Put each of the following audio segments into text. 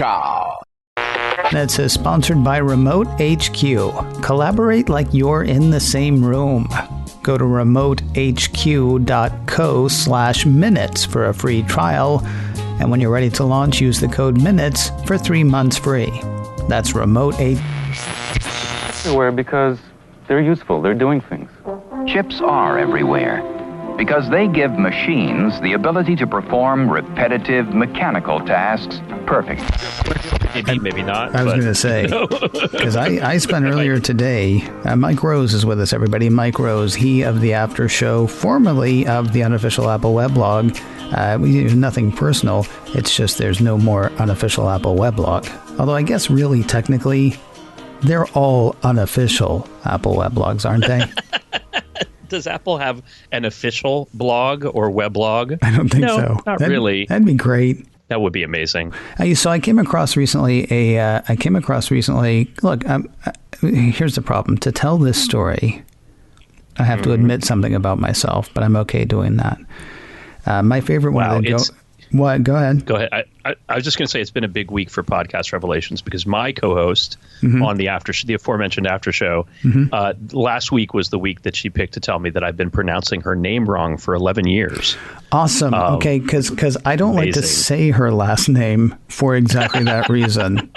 Ciao. That's sponsored by Remote HQ. Collaborate like you're in the same room. Go to remotehq.co/minutes for a free trial. And when you're ready to launch, use the code MINUTES for 3 months free. That's Remote HQ. Everywhere because they're useful. They're doing things. Chips are everywhere because they give machines the ability to perform repetitive mechanical tasks perfectly. Maybe not. I was going to say, because I spent earlier today, Mike Rose is with us, everybody. Mike Rose, he of the After Show, formerly of the unofficial Apple weblog. There's nothing personal. It's just there's no more unofficial Apple weblog. Although I guess really technically, they're all unofficial Apple weblogs, aren't they? Does Apple have an official blog or weblog? I don't think so. Not really. That'd be great. That would be amazing. So I came across recently Look, here's the problem. To tell this story, I have to admit something about myself, but I'm okay doing that. My favorite one. What? Go ahead. Go ahead. I was just going to say it's been a big week for Podcast Revelations because my co-host on the aforementioned After Show, last week was the week that she picked to tell me that I've been pronouncing her name wrong for 11 years. Awesome. Okay, because I don't like to say her last name for exactly that reason.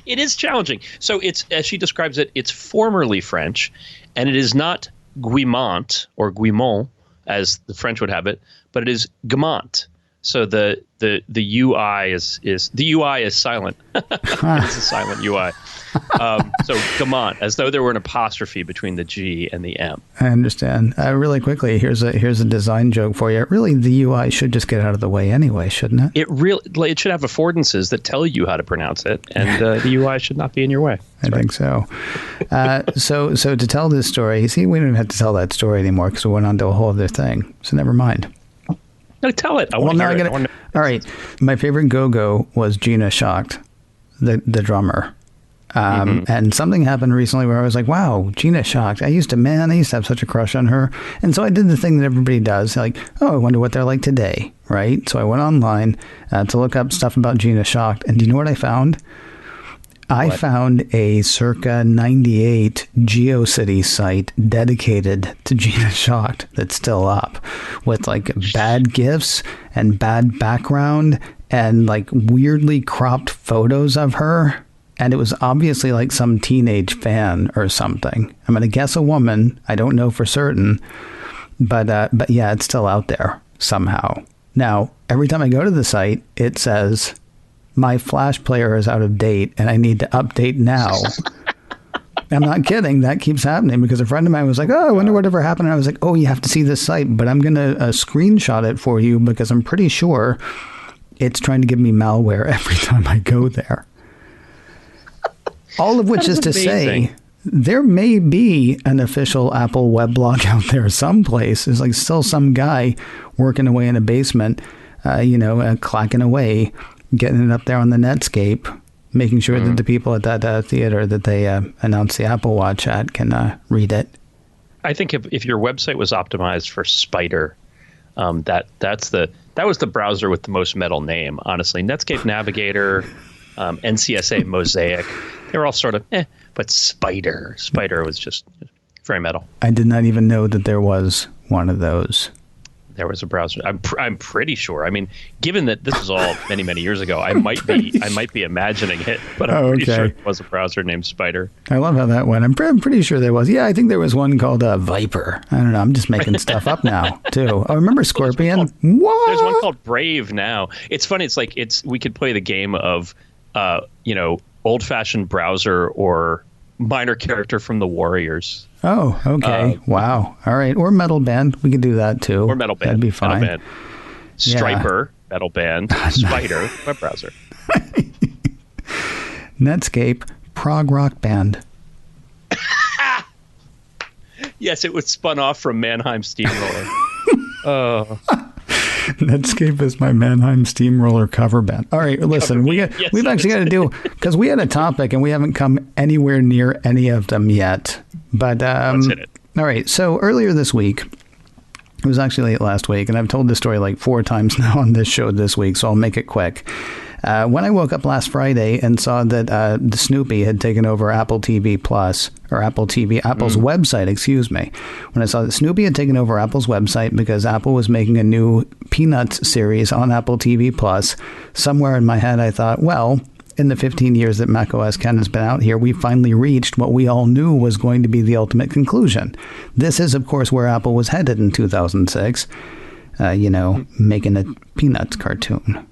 It is challenging. So it's, as she describes it, it's formerly French, and it is not Guimont or Guimont as the French would have it, but it is Gamont. So the UI is the UI is silent. It's a silent UI. So Gamont, as though there were an apostrophe between the G and the M. I understand. Really quickly, here's a design joke for you. Really, the UI should just get out of the way anyway, shouldn't it? It should have affordances that tell you how to pronounce it, and the UI should not be in your way. I think so. So to tell this story, see, we don't even have to tell that story anymore because we went on to a whole other thing. So never mind. No, tell it. I want to hear it. All right. My favorite go-go was Gina Schacht, the drummer. And something happened recently where I was like, wow, Gina Schacht. I used to have such a crush on her. And so I did the thing that everybody does. Like, oh, I wonder what they're like today. Right. So I went online to look up stuff about Gina Schacht. And do you know what I found? I found a circa 98 GeoCities site dedicated to Gina Schacht that's still up with like bad GIFs and bad background and like weirdly cropped photos of her. And it was obviously like some teenage fan or something. I'm going to guess a woman. I don't know for certain. But yeah, it's still out there somehow. Now, every time I go to the site, it says, my Flash player is out of date and I need to update now. I'm not kidding. That keeps happening because a friend of mine was like, oh, I wonder whatever happened. And I was like, oh, you have to see this site, but I'm going to screenshot it for you because I'm pretty sure it's trying to give me malware every time I go there. All of which is to say, there may be an official Apple weblog out there someplace. There's like still some guy working away in a basement, clacking away, getting it up there on the Netscape, making sure that the people at that theater that they announced the Apple Watch at can read it. I think if your website was optimized for Spider, that was the browser with the most metal name, honestly. Netscape Navigator, NCSA Mosaic, they were all sort of but Spider was just very metal. I did not even know that there was one of those. There was a browser. I'm pretty sure. I mean, given that this was all many, many years ago, I might be imagining it, but I'm pretty sure it was a browser named Spider. I love how that went. I'm pretty sure there was. Yeah, I think there was one called Viper. I don't know. I'm just making stuff up now too. Oh, remember Scorpion? What? There's one called Brave now. It's funny. It's like we could play the game of old-fashioned browser or minor character from the Warriors. Oh, okay. Wow. All right. Or Metal Band. We could do that too. Or Metal Band. That'd be fine. Metal Band. Striper, yeah. Metal Band, Spider, web browser. Netscape, prog rock band. Yes, it was spun off from Mannheim Steamroller. Oh. Netscape is my Mannheim Steamroller cover band. All right, listen, we've actually got to do, because we had a topic and we haven't come anywhere near any of them yet. But let's hit it. All right, so earlier this week, it was actually late last week, and I've told this story like 4 times now on this show this week, so I'll make it quick. When I woke up last Friday and saw that the Snoopy had taken over Apple TV Plus, or Apple's website, excuse me. When I saw that Snoopy had taken over Apple's website because Apple was making a new Peanuts series on Apple TV Plus, somewhere in my head I thought, well, in the 15 years that macOS 10 has been out here, we finally reached what we all knew was going to be the ultimate conclusion. This is, of course, where Apple was headed in 2006, making a Peanuts cartoon.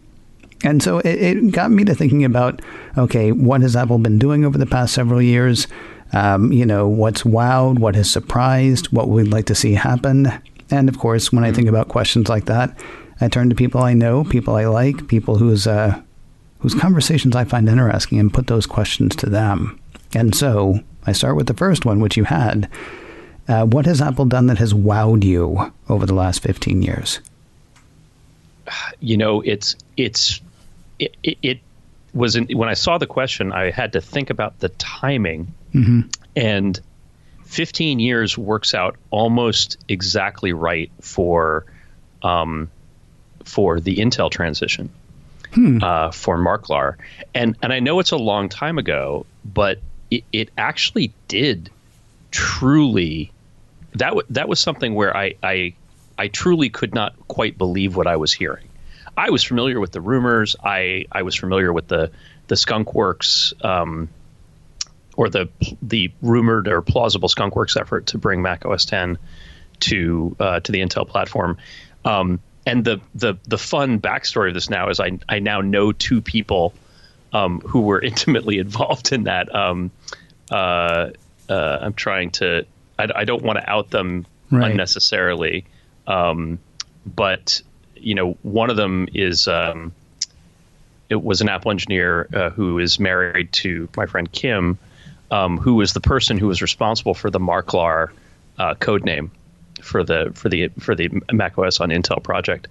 And so it got me to thinking about, okay, what has Apple been doing over the past several years? What's wowed, what has surprised, what we'd like to see happen. And, of course, when I think about questions like that, I turn to people I know, people I like, people whose conversations I find interesting, and put those questions to them. And so I start with the first one, which you had. What has Apple done that has wowed you over the last 15 years? It was when I saw the question, I had to think about the timing, and 15 years works out almost exactly right for the Intel transition. For Marklar. And I know it's a long time ago, but it actually did truly, that was something where I truly could not quite believe what I was hearing. I was familiar with the rumors. I was familiar with the Skunkworks, or the rumored or plausible Skunkworks effort to bring macOS 10 to the Intel platform. And the fun backstory of this now is I now know two people who were intimately involved in that. I'm trying to I don't want to out them unnecessarily, but one of them is it was an Apple engineer who is married to my friend Kim, who was the person who was responsible for the Marklar code name for the macOS on Intel project.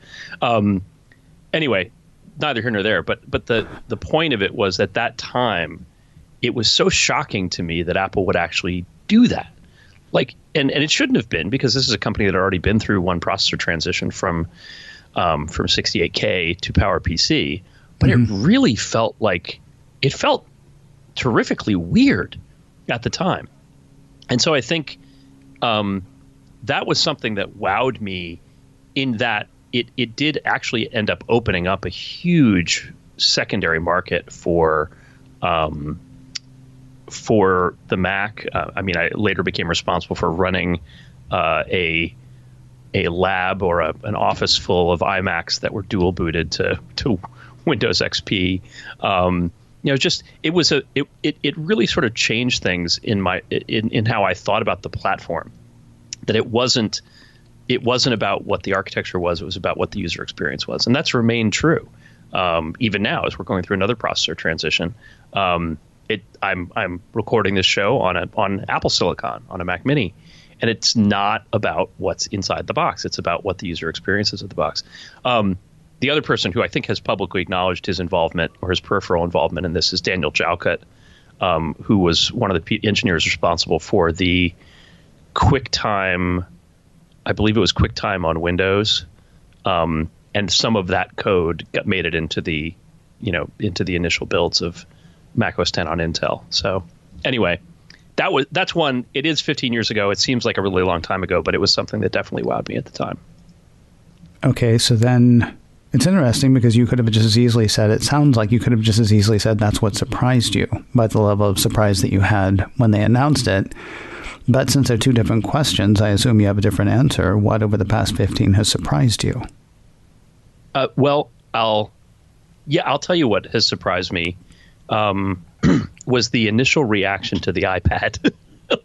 Anyway, neither here nor there. But the point of it was at that time, it was so shocking to me that Apple would actually do that. And it shouldn't have been, because this is a company that had already been through one processor transition from 68K to PowerPC. But it really felt terrifically weird at the time. And so I think that was something that wowed me, in that it did actually end up opening up a huge secondary market for the Mac. I later became responsible for running a lab or an office full of iMacs that were dual booted to Windows XP. It really sort of changed things in how I thought about the platform. That it wasn't about what the architecture was; it was about what the user experience was, and that's remained true even now as we're going through another processor transition. I'm recording this show on Apple Silicon on a Mac Mini, and it's not about what's inside the box; it's about what the user experience is of the box. The other person who I think has publicly acknowledged his involvement or his peripheral involvement in this is Daniel Jalkut, who was one of the engineers responsible for the QuickTime, I believe it was QuickTime on Windows, and some of that code made it into the initial builds of macOS 10 on Intel. So anyway, that's one. It is 15 years ago. It seems like a really long time ago, but it was something that definitely wowed me at the time. Okay, so then it's interesting because you could have just as easily said, it sounds like you could have just as easily said that's what surprised you, by the level of surprise that you had when they announced it. But since they're two different questions, I assume you have a different answer. What over the past 15 has surprised you? Well, I'll tell you what has surprised me. Was the initial reaction to the iPad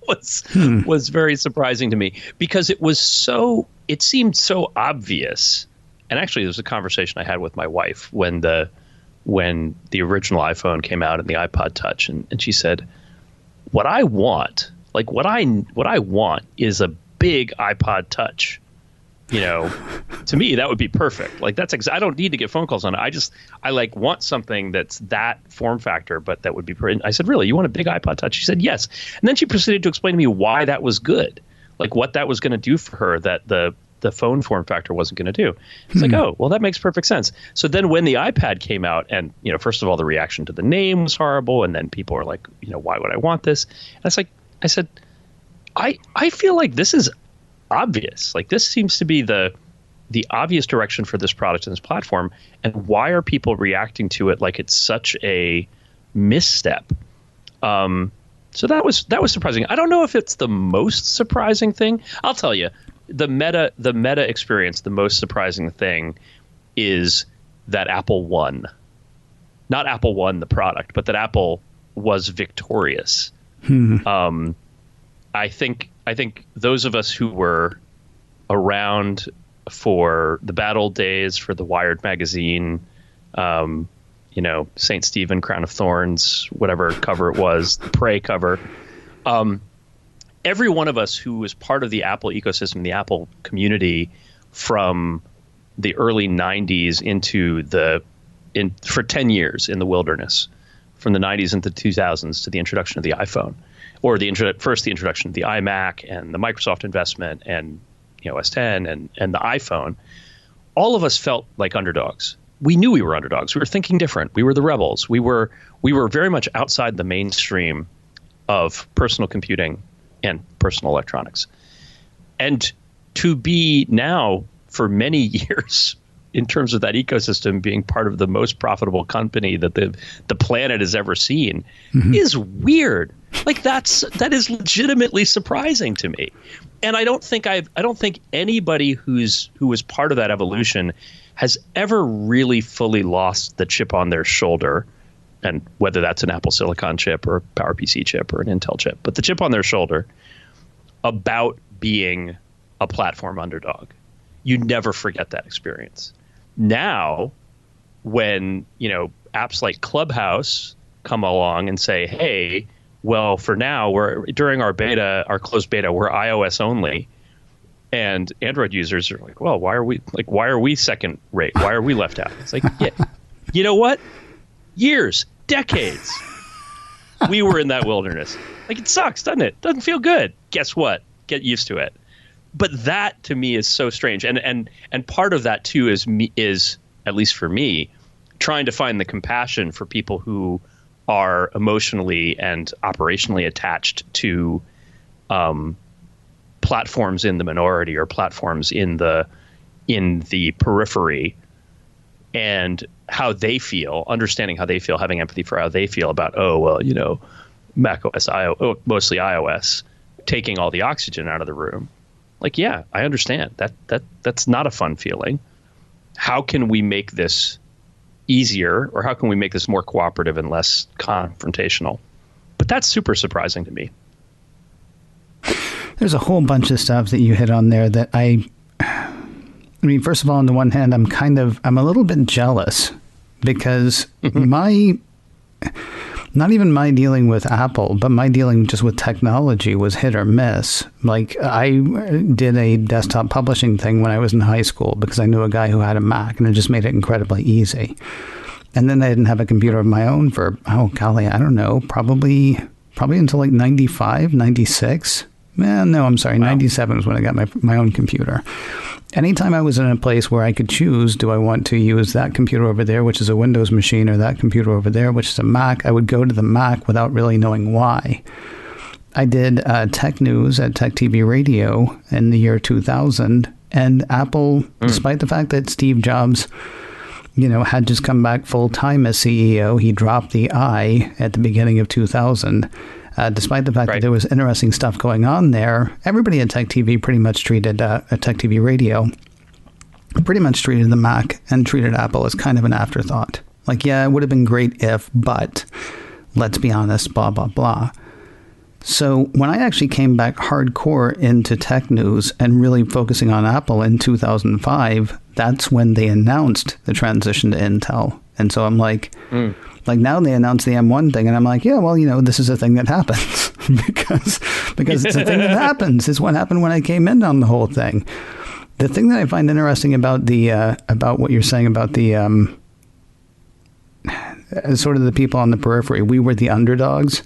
was very surprising to me, because it seemed so obvious. And actually, there was a conversation I had with my wife when the original iPhone came out and the iPod Touch, and she said, what I want is a big iPod Touch. To me, that would be perfect. I don't need to get phone calls on it. I want something that's that form factor, but that would be. I said, really, you want a big iPod Touch? She said, yes. And then she proceeded to explain to me why that was good, what that was going to do for her. That the phone form factor wasn't going to do. It's like, oh, well, that makes perfect sense. So then when the iPad came out, and first of all, the reaction to the name was horrible, and then people are like, why would I want this? And it's like, I said, I feel like this is obvious. Like, this seems to be the obvious direction for this product and this platform, and why are people reacting to it like it's such a misstep? So that was surprising. I don't know if it's the most surprising thing. I'll tell you, the meta experience, the most surprising thing is that Apple won. Not Apple won the product, but that Apple was victorious. I think those of us who were around for the bad old days, for the Wired magazine, St. Stephen, Crown of Thorns, whatever cover it was, the Prey cover. Every one of us who was part of the Apple ecosystem, the Apple community, from the early 90s for 10 years in the wilderness, from the 90s into the 2000s to the introduction of the iPhone, or first the introduction of the iMac and the Microsoft investment and OS 10 and the iPhone, all of us felt like underdogs. We knew we were underdogs. We were thinking different. We were the rebels. We were very much outside the mainstream of personal computing and personal electronics. And to be now, for many years, in terms of that ecosystem being part of the most profitable company that the planet has ever seen, is weird. Like, that is legitimately surprising to me. And I don't think anybody who was part of that evolution has ever really fully lost the chip on their shoulder, and whether that's an Apple Silicon chip or a PowerPC chip or an Intel chip, but the chip on their shoulder about being a platform underdog. You never forget that experience. Now, when apps like Clubhouse come along and say, hey, well, for now, during our closed beta, we're iOS only. And Android users are like, well, why are we second rate? Why are we left out? It's like, yeah, you know what? Years, decades, we were in that wilderness. Like, it sucks, doesn't it? Doesn't feel good. Guess what? Get used to it. But that to me is so strange. And part of that too is, at least for me, trying to find the compassion for people who are emotionally and operationally attached to platforms in the minority or platforms in the periphery, and how they feel, understanding how they feel, having empathy for how they feel about, Mac OS, mostly iOS, taking all the oxygen out of the room. Like, yeah, I understand that's not a fun feeling. How can we make this easier, or how can we make this more cooperative and less confrontational? But that's super surprising to me. There's a whole bunch of stuff that you hit on there that I mean, first of all, on the one hand, I'm a little bit jealous because not even my dealing with Apple, but my dealing just with technology was hit or miss. Like, I did a desktop publishing thing when I was in high school because I knew a guy who had a Mac, and it just made it incredibly easy. And then I didn't have a computer of my own for, I don't know, probably until like 95, 96. No, I'm sorry. Wow. 97 was when I got my own computer. Anytime I was in a place where I could choose, do I want to use that computer over there, which is a Windows machine, or that computer over there, which is a Mac, I would go to the Mac without really knowing why. I did tech news at Tech TV Radio in the year 2000, and Apple, despite the fact that Steve Jobs, had just come back full time as CEO, he dropped the I at the beginning of 2000. Despite the fact that there was interesting stuff going on there, everybody at Tech TV pretty much treated at Tech TV Radio, pretty much treated the Mac and treated Apple as kind of an afterthought. Like, yeah, it would have been great if, but let's be honest, blah, blah, blah. So when I actually came back hardcore into tech news and really focusing on Apple in 2005, that's when they announced the transition to Intel. And so I'm like... Like, now they announced the M1 thing, and I'm like, yeah, well, this is a thing that happens because it's a thing that happens. It's what happened when I came in on the whole thing. The thing that I find interesting about about what you're saying about the sort of the people on the periphery, we were the underdogs,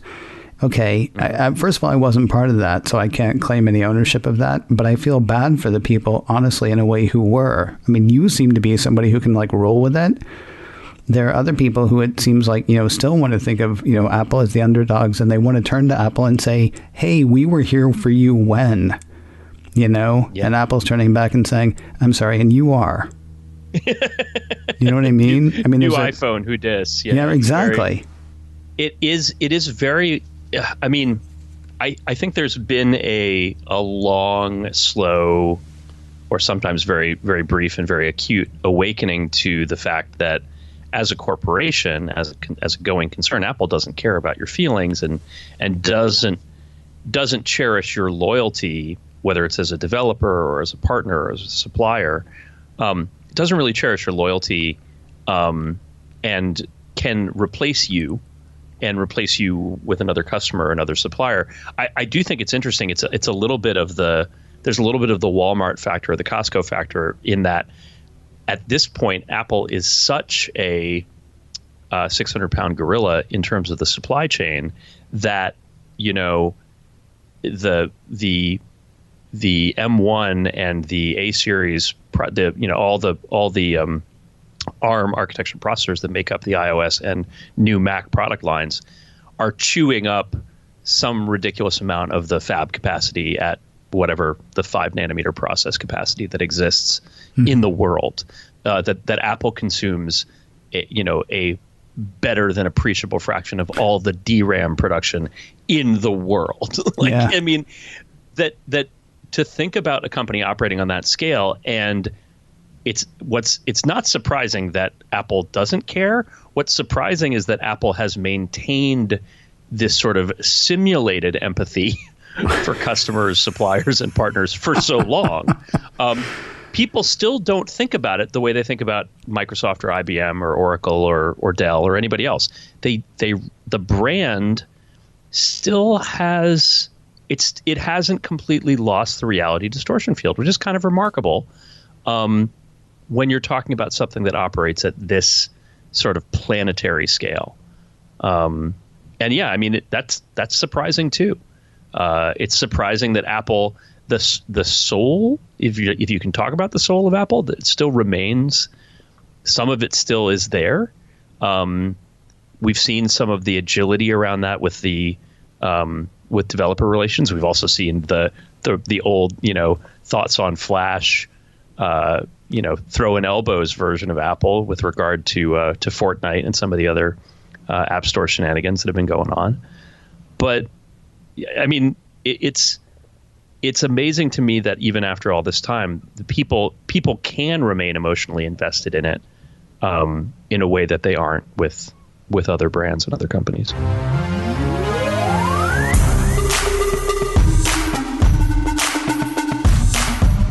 Okay, first of all, I wasn't part of that, so I can't claim any ownership of that. But I feel bad for the people, honestly, in a way, who were. I mean, you seem to be somebody who can like roll with it. There are other people who it seems like, still want to think of, Apple as the underdogs, and they want to turn to Apple and say, hey, we were here for you when, Yeah. And Apple's turning back and saying, I'm sorry, and you are. You know what I mean? I mean, new iPhone, who dis? Yeah, exactly. It is very, I mean, I think there's been a long, slow, or sometimes very, very brief and very acute awakening to the fact that as a corporation, as a going concern, Apple doesn't care about your feelings and doesn't cherish your loyalty, whether it's as a developer or as a partner or as a supplier. It doesn't really cherish your loyalty, and can replace you with another customer or another supplier. I do think it's interesting. It's a little bit of there's a little bit of the Walmart factor or the Costco factor in that. At this point, Apple is such a 600-pound gorilla in terms of the supply chain that the M1 and the A series, all the ARM architecture processors that make up the iOS and new Mac product lines are chewing up some ridiculous amount of the fab capacity at whatever the 5 nanometer process capacity that exists in the world, that Apple consumes, a better than appreciable fraction of all the DRAM production in the world. I mean, that to think about a company operating on that scale, and it's not surprising that Apple doesn't care. What's surprising is that Apple has maintained this sort of simulated empathy for customers, suppliers, and partners for so long. People still don't think about it the way they think about Microsoft or IBM or Oracle or Dell or anybody else. The brand still has it hasn't completely lost the reality distortion field, which is kind of remarkable when you're talking about something that operates at this sort of planetary scale. And yeah, I mean that's surprising too. It's surprising that Apple, the soul, if you can talk about the soul of Apple, that still remains. Some of it still is there. We've seen some of the agility around that with with developer relations. We've also seen the old thoughts on Flash, throwing elbows version of Apple with regard to Fortnite and some of the other App Store shenanigans that have been going on. But I mean, it's amazing to me that even after all this time, the people can remain emotionally invested in it in a way that they aren't with other brands and other companies.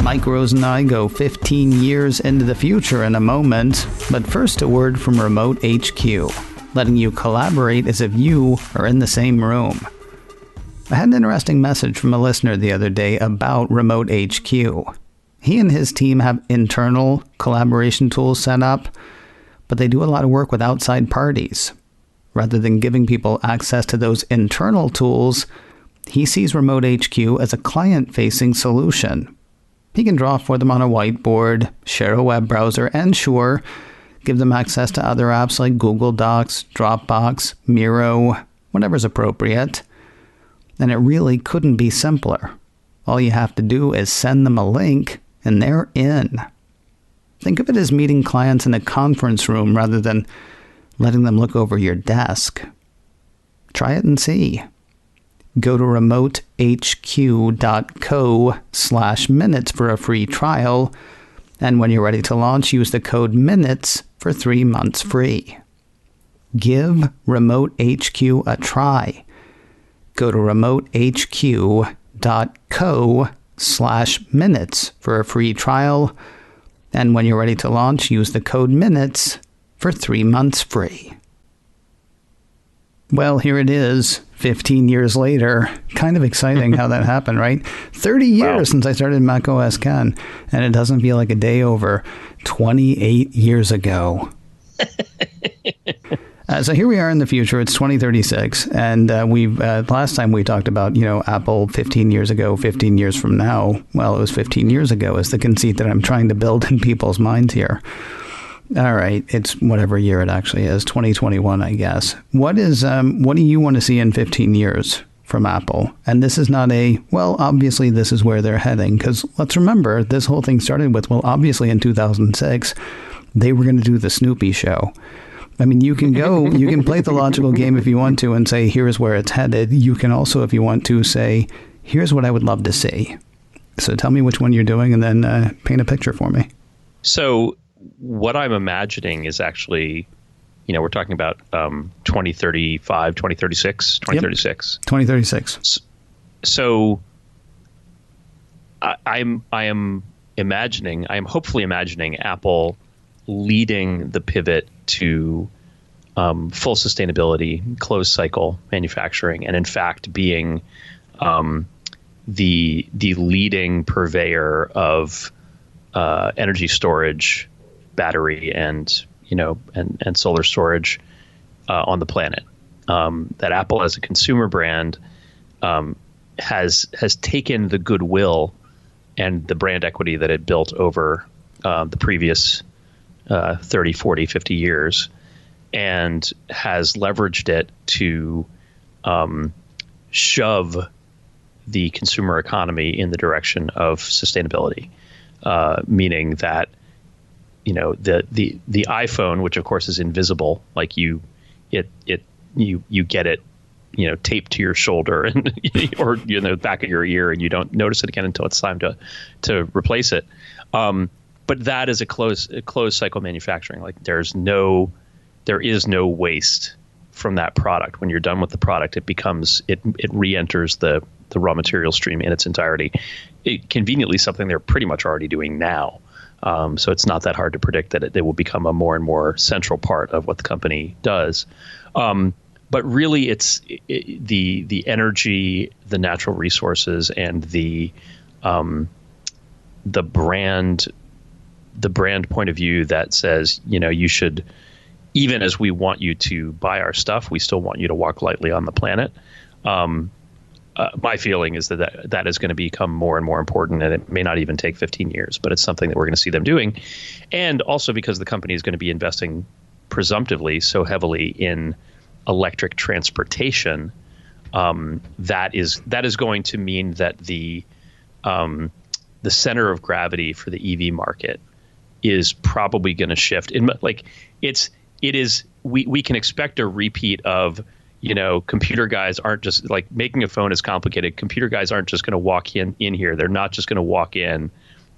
Mike Rose and I go 15 years into the future in a moment, but first a word from Remote HQ, letting you collaborate as if you are in the same room. I had an interesting message from a listener the other day about Remote HQ. He and his team have internal collaboration tools set up, but they do a lot of work with outside parties. Rather than giving people access to those internal tools, he sees Remote HQ as a client-facing solution. He can draw for them on a whiteboard, share a web browser, and sure, give them access to other apps like Google Docs, Dropbox, Miro, whatever's appropriate. And it really couldn't be simpler. All you have to do is send them a link, and they're in. Think of it as meeting clients in a conference room rather than letting them look over your desk. Try it and see. Go to remotehq.co/minutes for a free trial, and when you're ready to launch, use the code MINUTES for 3 months free. Give Remote HQ a try. Go to remotehq.co/minutes for a free trial, and when you're ready to launch, use the code MINUTES for 3 months free. Well, here it is, 15 years later. Kind of exciting how that happened, right? 30 years since I started Mac OS Ken, and it doesn't feel like a day over. 28 years ago. So here we are in the future. It's 2036, and we've last time we talked about Apple 15 years ago, 15 years from now. Well, it was 15 years ago is the conceit that I'm trying to build in people's minds here. All right, it's whatever year it actually is, 2021, I guess. What do you want to see in 15 years from Apple? And this is not obviously this is where they're heading, because let's remember this whole thing started with, obviously in 2006 they were going to do the Snoopy show. I mean, you can play the logical game if you want to and say, here's where it's headed. You can also, if you want to, say, here's what I would love to see. So tell me which one you're doing and then paint a picture for me. So what I'm imagining is actually, we're talking about 2035, 2036, 2036. Yep. 2036. So I am hopefully imagining Apple leading the pivot to full sustainability, closed cycle manufacturing, and in fact being the leading purveyor of energy storage, battery, and solar storage on the planet. That Apple, as a consumer brand, has taken the goodwill and the brand equity that it built over the previous 30, 40, 50 years, and has leveraged it to shove the consumer economy in the direction of sustainability, meaning that the iPhone, which of course is invisible, like you get it taped to your shoulder and or the back of your ear, and you don't notice it again until it's time to replace it. But that is a closed cycle manufacturing. Like there is no waste from that product. When you're done with the product, it re-enters the raw material stream in its entirety. Conveniently, something they're pretty much already doing now. So it's not that hard to predict that it will become a more and more central part of what the company does. But really, it's the energy, the natural resources, and the brand point of view that says, you should, even as we want you to buy our stuff, we still want you to walk lightly on the planet. My feeling is that is going to become more and more important, and it may not even take 15 years, but it's something that we're going to see them doing. And also because the company is going to be investing presumptively so heavily in electric transportation, that is going to mean that the center of gravity for the EV market is probably going to shift. We can expect a repeat of, computer guys aren't just like making a phone is complicated. Computer guys aren't just going to walk in here. They're not just going to walk in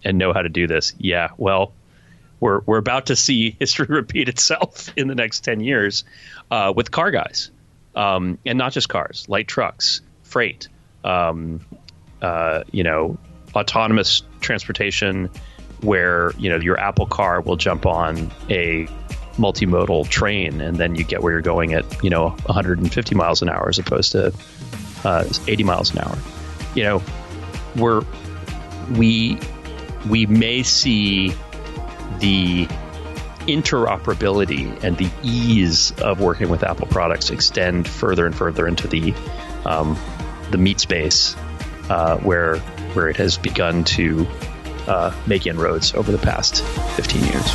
and know how to do this. Yeah, well, we're about to see history repeat itself in the next 10 years with car guys, and not just cars, light trucks, freight, autonomous transportation, where your Apple Car will jump on a multimodal train and then you get where you're going at 150 miles an hour as opposed to 80 miles an hour. We may see the interoperability and the ease of working with Apple products extend further and further into the meat space, where it has begun to make inroads over the past 15 years.